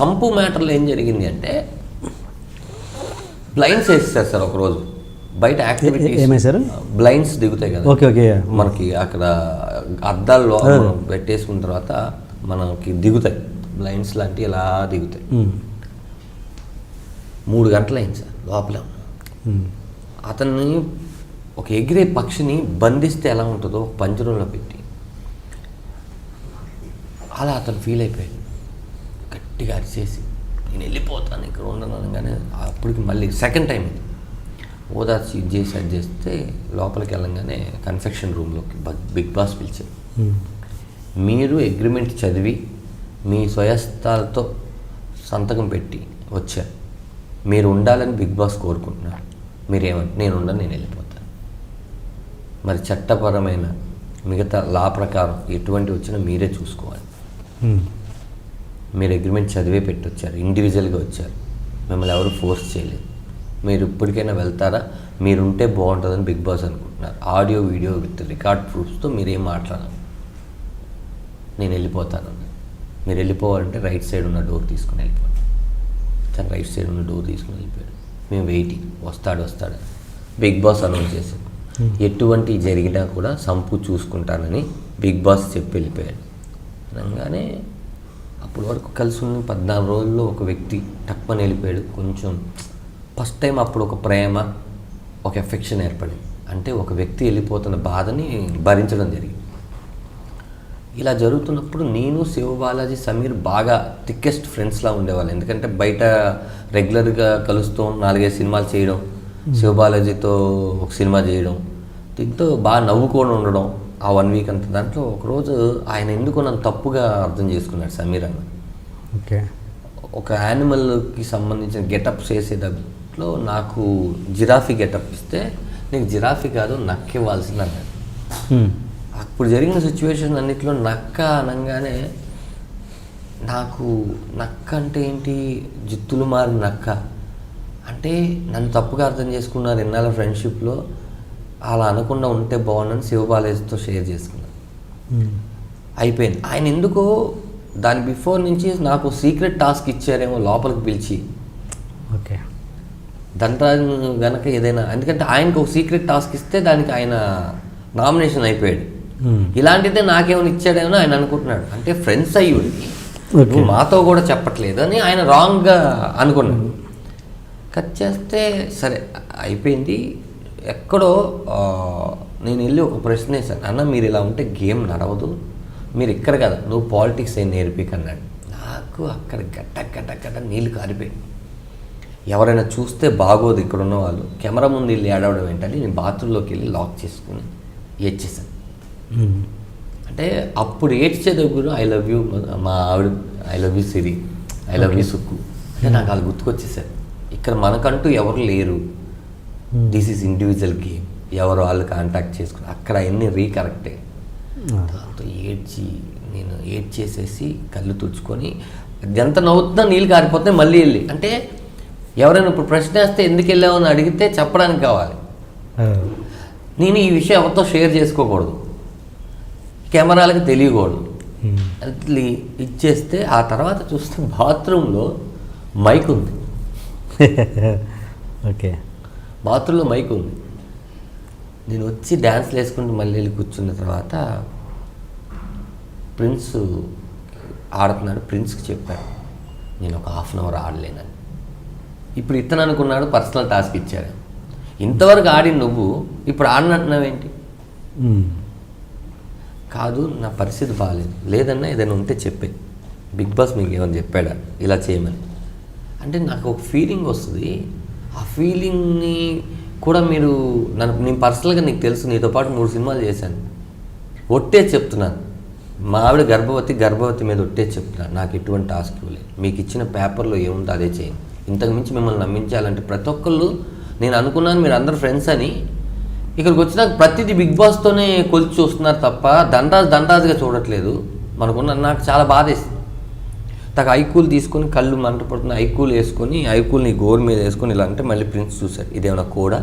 Sump మ్యాటర్లో ఏం జరిగింది అంటే బ్లైండ్స్ వేస్తారు సార్ ఒకరోజు బయట యాక్టివిటీస్ బ్లైండ్స్ దిగుతాయి కదా. ఓకే మనకి అక్కడ అద్దాల్లో పెట్టేసుకున్న తర్వాత మనకి దిగుతాయి బ్లైండ్స్ లాంటివి ఇలా దిగుతాయి. 3 గంటలు అయింది సార్ లోపల. అతన్ని ఒక ఎగిరే పక్షిని బంధిస్తే ఎలా ఉంటుందో ఒక పంజరంలో పెట్టి అలా అతను ఫీల్ అయిపోయాడు. గట్టిగా అరిచేసి నేను వెళ్ళిపోతాను ఇక్కడ ఉండను. కానీ అప్పటికి మళ్ళీ సెకండ్ టైం ఇది ఓదార్చి ఇది చేసి అది చేస్తే లోపలికి వెళ్ళంగానే కన్ఫెక్షన్ రూమ్లోకి బిగ్ బాస్ పిలిచారు. మీరు అగ్రిమెంట్ చదివి మీ స్వయస్థాలతో సంతకం పెట్టి వచ్చారు, మీరు ఉండాలని బిగ్ బాస్ కోరుకుంటున్నారు. మీరేమంటే నేను ఉండను, నేను వెళ్ళిపోతాను. మరి చట్టపరమైన మిగతా లా ప్రకారం ఎటువంటి వచ్చినా మీరే చూసుకోవాలి. మీరు అగ్రిమెంట్ చదివే పెట్టి వచ్చారు, ఇండివిజువల్గా వచ్చారు, మిమ్మల్ని ఎవరు ఫోర్స్ చేయలేదు. మీరు ఇప్పటికైనా వెళ్తారా, మీరు ఉంటే బాగుంటుందని బిగ్ బాస్ అనుకుంటున్నారు. ఆడియో వీడియో విత్ రికార్డ్ ప్రూఫ్స్తో మీరేం మాట్లాడాలి. నేను వెళ్ళిపోతాను. మీరు వెళ్ళిపోవాలంటే రైట్ సైడ్ ఉన్న డోర్ తీసుకుని వెళ్ళిపోండి. తను రైట్ సైడ్ ఉన్న డోర్ తీసుకుని వెళ్ళిపోయాడు. మేము వెయిటింగ్, వస్తాడు బిగ్ బాస్ అనౌన్స్ చేశాడు. ఎటువంటి జరిగినా కూడా సంపు చూసుకుంటానని బిగ్ బాస్ చెప్పి వెళ్ళిపోయాడు. అనగానే అప్పటి వరకు కలిసి ఉన్న 14 రోజుల్లో ఒక వ్యక్తి టక్కుని వెళ్ళిపోయాడు. కొంచెం ఫస్ట్ టైం అప్పుడు ఒక ప్రేమ, ఒక ఎఫెక్షన్ ఏర్పడింది. అంటే ఒక వ్యక్తి వెళ్ళిపోతున్న బాధని భరించడం జరిగింది. ఇలా జరుగుతున్నప్పుడు నేను, శివబాలాజీ, సమీర్ బాగా థిక్కెస్ట్ ఫ్రెండ్స్లా ఉండేవాళ్ళు. ఎందుకంటే బయట రెగ్యులర్గా కలుస్తాం, 4-5 సినిమాలు చేయడం, శివబాలాజీతో ఒక సినిమా చేయడం, దీంతో బాగా నవ్వుకొని ఉండడం ఆ 1 వీక్ అంతా. దాంట్లో ఒకరోజు ఆయన ఎందుకు నన్ను తప్పుగా అర్థం చేసుకున్నాడు సమీర్ అన్న. ఓకే, ఒక యానిమల్కి సంబంధించిన గెటప్స్ వేసే దాంట్లో నాకు జిరాఫీ గెటప్ ఇస్తే నీకు జిరాఫీ కాదు నక్క ఇవ్వాల్సింది అన్నాడు. అప్పుడు జరిగిన సిచ్యువేషన్ అన్నింటిలో నక్క అనగానే నాకు నక్క అంటే ఏంటి, జిత్తులు మారిన నక్క అంటే నన్ను తప్పుగా అర్థం చేసుకున్నారు ఇన్నాళ్ళ ఫ్రెండ్షిప్లో. అలా అనకుండా ఉంటే బాగుందని శివబాలాజీతో షేర్ చేసుకున్నాను. అయిపోయింది. ఆయన ఎందుకో దాని బిఫోర్ నుంచి నాకు సీక్రెట్ టాస్క్ ఇచ్చారేమో లోపలికి పిలిచి. ఓకే, దండరాజు గనక ఏదైనా, ఎందుకంటే ఆయనకు ఒక సీక్రెట్ టాస్క్ ఇస్తే దానికి ఆయన నామినేషన్ అయిపోయాడు. ఇలాంటిదే నాకేమైనా ఇచ్చాడేమో ఆయన అనుకుంటున్నాడు. అంటే ఫ్రెండ్స్ అయ్యుడి నువ్వు మాతో కూడా చెప్పట్లేదు అని ఆయన రాంగ్గా అనుకున్నాడు. కట్ చేస్తే సరే అయిపోయింది. ఎక్కడో నేను వెళ్ళి ఒక ప్రశ్న వేసాను, అన్న మీరు ఇలా ఉంటే గేమ్ నడవదు, మీరు ఇక్కడ కదా, నువ్వు పాలిటిక్స్ ఏం నేర్పికన్నాడు. నాకు అక్కడ గట్ట నీళ్ళు కారిపోయి, ఎవరైనా చూస్తే బాగోదు ఇక్కడ ఉన్న వాళ్ళు, కెమెరా ముందు వెళ్ళి ఏడవడం ఏంటని నేను బాత్రూంలోకి వెళ్ళి లాక్ చేసుకుని ఏడ్చేసాను. అంటే అప్పుడు ఏడ్చే దగ్గర ఐ లవ్ యూ మా ఆవిడ, I love you Siri, I love you Sukku అంటే నాకు వాళ్ళు గుర్తుకొచ్చేసారు. ఇక్కడ మనకంటూ ఎవరు లేరు, దిస్ ఈజ్ ఇండివిజువల్ గేమ్, ఎవరు వాళ్ళు కాంటాక్ట్ చేసుకుని అక్కడ అన్నీ రీకరెక్టే. దాంతో నేను ఏడ్చేసేసి కళ్ళు తుడుచుకొని ఎంత నవ్వుతున్నా నీళ్ళు కారిపోతే మళ్ళీ వెళ్ళి, అంటే ఎవరైనా ఇప్పుడు ప్రశ్న వేస్తే ఎందుకు వెళ్ళావు అని అడిగితే చెప్పడానికి కావాలి. నేను ఈ విషయం ఎవరితో షేర్ చేసుకోకూడదు, కెమెరాలకు తెలియకూడదు. అట్లా ఇచ్చేస్తే ఆ తర్వాత చూస్తే బాత్రూంలో మైక్ ఉంది. ఓకే, బాత్రూంలో మైక్ ఉంది. నేను వచ్చి డ్యాన్స్లు వేసుకుంటూ మళ్ళీ వెళ్ళి కూర్చున్న తర్వాత ప్రిన్స్ ఆడుతున్నాడు. ప్రిన్స్కి చెప్పాను నేను ఒక 1/2 అవర్ ఆడలేనని. ఇప్పుడు ఇతను అనుకున్నాడు పర్సనల్ టాస్క్ ఇచ్చాడు. ఇంతవరకు ఆడి నువ్వు ఇప్పుడు ఆడినట్టున్నావేంటి? కాదు నా పరిస్థితి బాగాలేదు, లేదన్నా ఏదైనా ఉంటే చెప్పే, బిగ్ బాస్ మీకు ఏమని చెప్పాడా ఇలా చేయమని. అంటే నాకు ఒక ఫీలింగ్ వస్తుంది. ఆ ఫీలింగ్ని కూడా మీరు నేను పర్సనల్గా నీకు తెలుసు, నీతో పాటు 3 సినిమాలు చేశాను, ఒట్టే చెప్తున్నాను. మా ఆవిడ గర్భవతి మీద ఒట్టే చెప్తున్నాను, నాకు ఎటువంటి టాస్క్ ఇవ్వలేదు. మీకు ఇచ్చిన పేపర్లో ఏముందో అదే చేయండి. ఇంతకు మించి మిమ్మల్ని నమ్మించాలంటే ప్రతి ఒక్కళ్ళు, నేను అనుకున్నాను మీరు అందరు ఫ్రెండ్స్ అని, ఇక్కడికి వచ్చినాక ప్రతిదీ బిగ్ బాస్తోనే కొలిచి చూస్తున్నారు తప్ప దండరాజుగా చూడట్లేదు. నాకు చాలా బాధ వేస్తుంది. నాకు ఐకూల్ తీసుకొని కళ్ళు మంట పడుతుంది, ఐకూల్ వేసుకొని ఐకూల్ని గోరు మీద వేసుకొని ఇలా అంటే మళ్ళీ ప్రిన్స్ చూశారు, ఇదేమన్నా కూడా.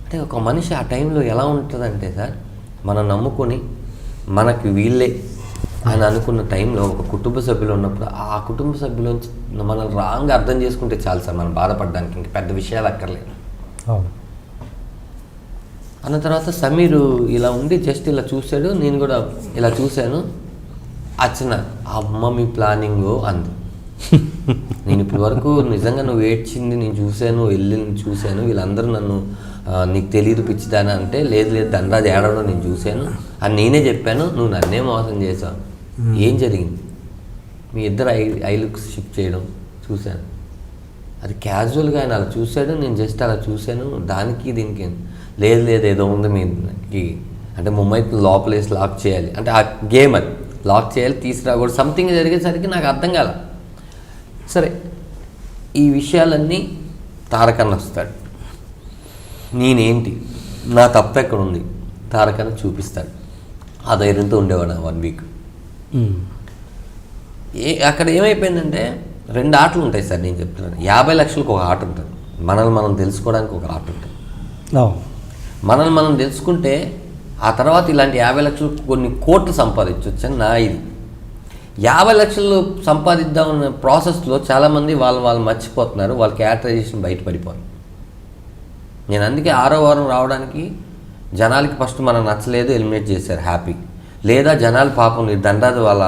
అంటే ఒక మనిషి ఆ టైంలో ఎలా ఉంటుందంటే సార్, మనం నమ్ముకొని మనకి వీళ్ళే ఆయన అనుకున్న టైంలో ఒక కుటుంబ సభ్యులు ఉన్నప్పుడు ఆ కుటుంబ సభ్యుల నుంచి మనం రాంగ్ అర్థం చేసుకుంటే చాలు సార్ మనం బాధపడడానికి ఇంక పెద్ద విషయాలు అక్కర్లేదు. అన్న తర్వాత సమీరు ఇలా ఉండి జస్ట్ ఇలా చూశాడు, నేను కూడా ఇలా చూశాను. అర్చన అమ్మ మీ ప్లానింగ్ అంది. నేను ఇప్పటి వరకు నిజంగా నువ్వు ఏడ్చింది నేను చూశాను, వెళ్ళింది చూశాను, వీళ్ళందరూ నన్ను నీకు తెలియదు పిచ్చిదానా అంటే లేదు దండరాజు ఏడవడం నేను చూశాను అని నేనే చెప్పాను. నువ్వు నన్నే మోసం చేశావు. ఏం జరిగింది? మీ ఇద్దరు ఐలుక్ షిఫ్ట్ చేయడం చూశాను. అది క్యాజువల్గా ఆయన అలా చూశాడు, నేను జస్ట్ అలా చూశాను. దానికి దీనికి లేదు ఏదో ఉంది మీకి అంటే ముంబై లోపలేసి లాక్ చేయాలి అంటే ఆ గేమ్ అది లాక్ చేయాలి తీసుకురాకూడదు సంథింగ్ జరిగేసరికి నాకు అర్థం కాల. సరే ఈ విషయాలన్నీ తారకన్న వస్తాడు. నేనేంటి నా తప్పు ఎక్కడ ఉంది తారకన్న చూపిస్తాడు. ఆ ధైర్యంతో ఉండేవాడు 1 వీక్. అక్కడ ఏమైపోయిందంటే 2 ఆటలు ఉంటాయి సార్. నేను చెప్తున్నాను 50 లక్షలకు ఒక ఆట ఉంటుంది, మనల్ని మనం తెలుసుకోవడానికి ఒక ఆట ఉంటుంది. మనల్ని మనం తెలుసుకుంటే ఆ తర్వాత ఇలాంటి 50 లక్షలు కొన్ని కోట్లు సంపాదించవచ్చు అని నా ఇది. 50 లక్షలు సంపాదిద్దామన్న ప్రాసెస్లో చాలామంది వాళ్ళు మర్చిపోతున్నారు, వాళ్ళ క్యారెక్టరైజేషన్ బయటపడిపోరు. నేను అందుకే 6వ వారం రావడానికి జనాలకి ఫస్ట్ మనం నచ్చలేదు, ఎలిమినేట్ చేశారు, హ్యాపీ. లేదా జనాలు పాపం దండరాజు వాళ్ళ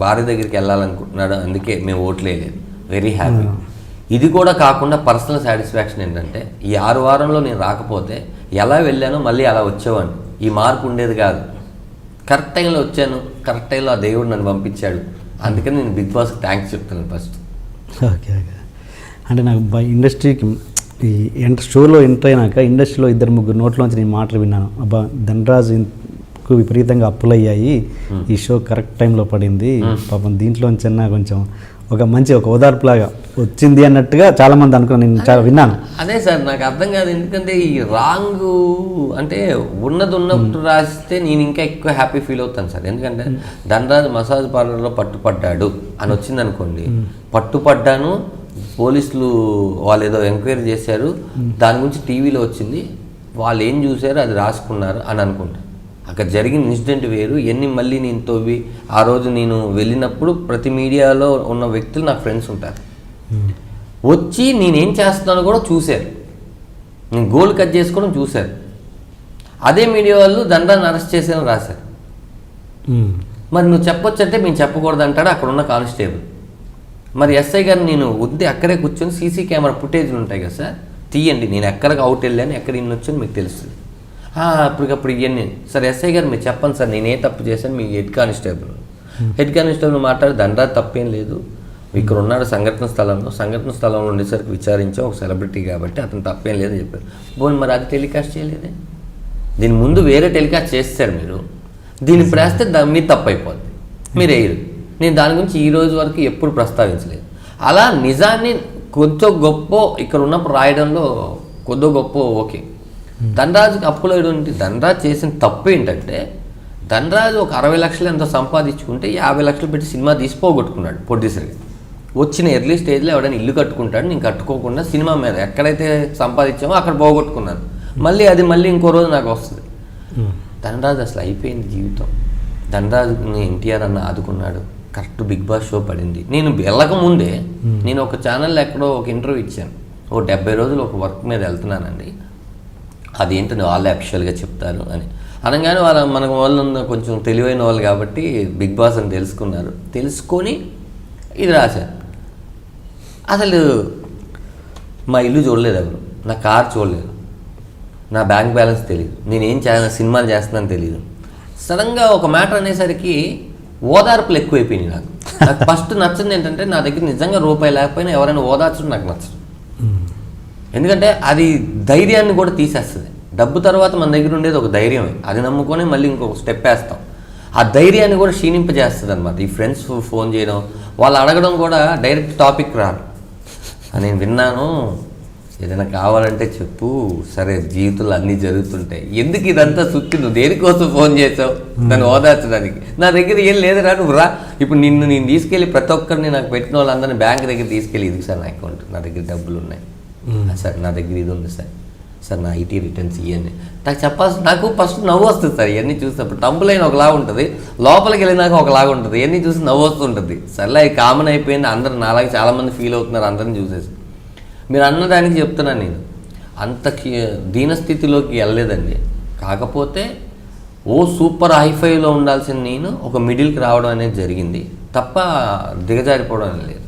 భార్య దగ్గరికి వెళ్ళాలనుకుంటున్నాడు అందుకే మేము ఓట్లేదు, వెరీ హ్యాపీ. ఇది కూడా కాకుండా పర్సనల్ సాటిస్ఫాక్షన్ ఏంటంటే ఈ 6 వారంలో నేను రాకపోతే ఎలా వెళ్ళానో మళ్ళీ అలా వచ్చేవాడిని, ఈ మార్పు ఉండేది కాదు. కరెక్ట్ టైంలో వచ్చాను, కరెక్ట్ టైంలో ఆ దేవుడు నన్ను పంపించాడు. అందుకని నేను బిగ్ బాస్కి థ్యాంక్స్ చెప్తాను ఫస్ట్. ఓకే అంటే నాకు ఇండస్ట్రీకి ఈ షోలో ఎంటర్ అయినాక ఇండస్ట్రీలో 2-3 నోట్లోంచి నేను మాటలు విన్నాను. అబ్బా ధనరాజుకు విపరీతంగా అప్పులయ్యాయి, ఈ షో కరెక్ట్ టైంలో పడింది, పాపం దీంట్లోంచి కొంచెం ఒక ఓదార్పులాగా వచ్చింది అన్నట్టుగా చాలామంది అనుకున్నాను, నేను చాలా విన్నాను. అదే సార్ నాకు అర్థం కాదు, ఎందుకంటే ఈ రాంగ్ అంటే ఉన్నట్టు రాస్తే నేను ఇంకా ఎక్కువ హ్యాపీ ఫీల్ అవుతాను సార్. ఎందుకంటే ధనరాజు మసాజ్ పార్లర్లో పట్టుపడ్డాడు అని వచ్చింది అనుకోండి, పట్టుపడ్డాను పోలీసులు వాళ్ళు ఏదో ఎంక్వైరీ చేశారు, దాని గురించి టీవీలో వచ్చింది, వాళ్ళు ఏం చూశారో అది రాసుకున్నారు అని అనుకుంటా. అక్కడ జరిగిన ఇన్సిడెంట్ వేరు. మళ్ళీ నేను తవ్వి ఆ రోజు నేను వెళ్ళినప్పుడు ప్రతి మీడియాలో ఉన్న వ్యక్తులు నాకు ఫ్రెండ్స్ ఉంటారు, వచ్చి నేనేం చేస్తున్నానో కూడా చూశారు, నేను గోల్ కట్ చేసుకోవడం చూశారు. అదే మీడియా వాళ్ళు దండాన్ని అరెస్ట్ చేసేదని రాశారు. మరి నువ్వు చెప్పొచ్చు అంటే మేము చెప్పకూడదు అంటాడు అక్కడ ఉన్న కానిస్టేబుల్. మరి ఎస్ఐ గారు నేను వద్దు అక్కడే కూర్చొని సీసీ కెమెరా ఫుటేజ్లు ఉంటాయి కదా సార్, తీయండి, నేను ఎక్కడికి అవుట్ వెళ్ళాను ఎక్కడ ఇన్ని వచ్చాను మీకు తెలుస్తుంది. అప్పటికప్పుడు ఇవన్నీ సార్ ఎస్ఐ గారు మీరు చెప్పండి సార్ నేను ఏ తప్పు చేశాను. మీ హెడ్ కానిస్టేబుల్ మాట్లాడి దండరాజు తప్పేం లేదు, ఇక్కడ ఉన్నాడు సంఘటన స్థలంలో ఉండేసరికి విచారించాం, ఒక సెలబ్రిటీ కాబట్టి అతను తప్పేం లేదని చెప్పారు. పోనీ మరి అది టెలికాస్ట్ చేయలేదే, దీని ముందు వేరే టెలికాస్ట్ చేస్తారు మీరు, దీన్ని ప్రేస్తే మీరు తప్పు అయిపోద్ది, మీరు వేయరు. నేను దాని గురించి ఈ రోజు వరకు ఎప్పుడు ప్రస్తావించలేదు. అలా నిజాన్ని కొంచెం గొప్ప ఇక్కడ ఉన్నప్పుడు రాయడంలో కొద్దో గొప్ప ఓకే. ధనరాజుకి అప్పులో ధనరాజు చేసిన తప్పు ఏంటంటే ధనరాజు ఒక 60 లక్షలు ఎంతో సంపాదించుకుంటే 50 లక్షలు పెట్టి సినిమా తీసి పోగొట్టుకున్నాడు ప్రొడ్యూసర్గా. వచ్చిన ఎర్లీ స్టేజ్లో ఎవడైనా ఇల్లు కట్టుకుంటాడు, నేను కట్టుకోకుండా సినిమా మీద ఎక్కడైతే సంపాదించామో అక్కడ పోగొట్టుకున్నాను, మళ్ళీ ఇంకో రోజు నాకు వస్తుంది. ధనరాజు అసలు అయిపోయింది జీవితం. ధనరాజుని ఎన్టీఆర్ అన్న ఆదుకున్నాడు, కరెక్ట్ బిగ్ బాస్ షో పడింది. నేను వెళ్ళకముందే నేను ఒక ఛానల్లో ఎక్కడో ఒక ఇంటర్వ్యూ ఇచ్చాను, 70 రోజులు ఒక వర్క్ మీద వెళ్తున్నానండి, అదేంటని వాళ్ళే అఫిషియల్గా చెప్తారు అని అనగానే మనకు వాళ్ళు కొంచెం తెలివైన వాళ్ళు కాబట్టి బిగ్ బాస్ అని తెలుసుకొని ఇది రాశారు. అసలు మా ఇల్లు చూడలేదు ఎవరు, నా కార్ చూడలేదు, నా బ్యాంక్ బ్యాలెన్స్ తెలియదు, నేనేం సినిమాలు చేస్తున్నాను తెలియదు. సడన్గా ఒక మ్యాటర్ అనేసరికి ఓదార్పులు ఎక్కువైపోయినాయి. నాకు ఫస్ట్ నచ్చింది ఏంటంటే నా దగ్గర నిజంగా రూపాయి లేకపోయినా ఎవరైనా ఓదార్చడం నాకు నచ్చదు. ఎందుకంటే అది ధైర్యాన్ని కూడా తీసేస్తుంది. డబ్బు తర్వాత మన దగ్గర ఉండేది ఒక ధైర్యమే, అది నమ్ముకొని మళ్ళీ ఇంకొక స్టెప్ వేస్తాం. ఆ ధైర్యాన్ని కూడా క్షీణింపజేస్తుంది అనమాట. ఈ ఫ్రెండ్స్ ఫోన్ చేయడం, వాళ్ళు అడగడం కూడా డైరెక్ట్ టాపిక్ రాదు. నేను విన్నాను, ఏదైనా కావాలంటే చెప్పు, సరే జీవితంలో అన్నీ జరుగుతుంటాయి, ఎందుకు ఇదంతా సుత్తి, నువ్వు దేనికోసం ఫోన్ చేసావు నన్ను ఓదార్చడానికి, నా దగ్గర ఏం లేదురా, నువ్వు రా, ఇప్పుడు నేను తీసుకెళ్ళి ప్రతి ఒక్కరిని నాకు పెట్టిన వాళ్ళందరినీ బ్యాంక్ దగ్గర తీసుకెళ్ళి, ఇది సార్ నా అకౌంట్, నా దగ్గర డబ్బులు ఉన్నాయి, సరే నా దగ్గర ఇది ఉంది సార్, సార్ నా ఐటీ రిటర్న్స్ ఇవన్నీ నాకు చెప్పాల్సి, నాకు ఫస్ట్ నవ్వు వస్తుంది సార్ ఇవన్నీ చూసినప్పుడు. టంపులైన ఒకలాగా ఉంటుంది, లోపలికి వెళ్ళినాక ఒకలాగా ఉంటుంది, ఇవన్నీ చూసి నవ్వు వస్తుంటుంది. సర్లే అది కామన్ అయిపోయింది, అందరూ నాలాగే చాలామంది ఫీల్ అవుతున్నారు అందరిని చూసేసి. మీరు అన్నదానికి చెప్తున్నాను, నేను అంత దీనస్థితిలోకి వెళ్ళలేదండి. కాకపోతే సూపర్ హైఫైలో ఉండాల్సిన నేను ఒక మిడిల్కి రావడం అనేది జరిగింది తప్ప దిగజారిపోవడం లేదు.